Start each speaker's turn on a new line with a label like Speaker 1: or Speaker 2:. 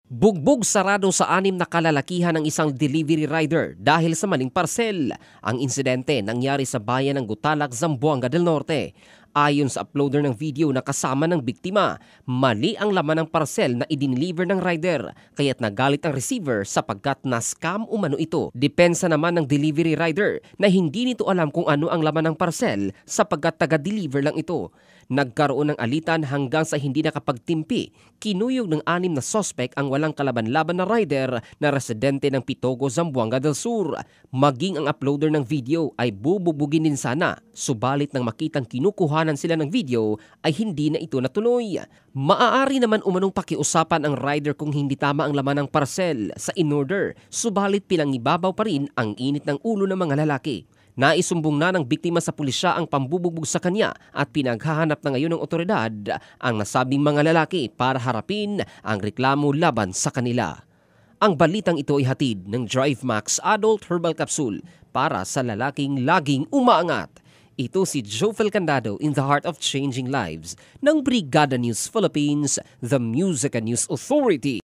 Speaker 1: Bugbog sarado sa 6 na kalalakihan ng isang delivery rider dahil sa maling parcel. Ang insidente nangyari sa bayan ng Gutalac, Zamboanga del Norte. Ayon sa uploader ng video na kasama ng biktima, mali ang laman ng parcel na idineliver ng rider, kaya't nagalit ang receiver sapagkat na-scam umano ito. Depensa naman ng delivery rider na hindi nito alam kung ano ang laman ng parcel sapagkat taga-deliver lang ito. Nagkaroon ng alitan hanggang sa hindi nakapagtimpi. Kinuyog ng 6 na sospek ang walang kalaban-laban na rider na residente ng Pitogo, Zamboanga del Sur. Maging ang uploader ng video ay bububugin din sana, subalit nang makitang kinukuhanan sila ng video ay hindi na ito natuloy. Maaari naman umanong pakiusapan ang rider kung hindi tama ang laman ng parcel sa in-order, subalit pinangibabaw pa rin ang init ng ulo ng mga lalaki. Naisumbong na ng biktima sa pulisya ang pambubugbog sa kanya at pinaghahanap na ngayon ng otoridad ang nasabing mga lalaki para harapin ang reklamo laban sa kanila. Ang balitang ito ay hatid ng Drive Max Adult Herbal Capsule para sa lalaking laging umaangat. Ito si Jofel Candado in the heart of changing lives ng Brigada News Philippines, the Music and News Authority.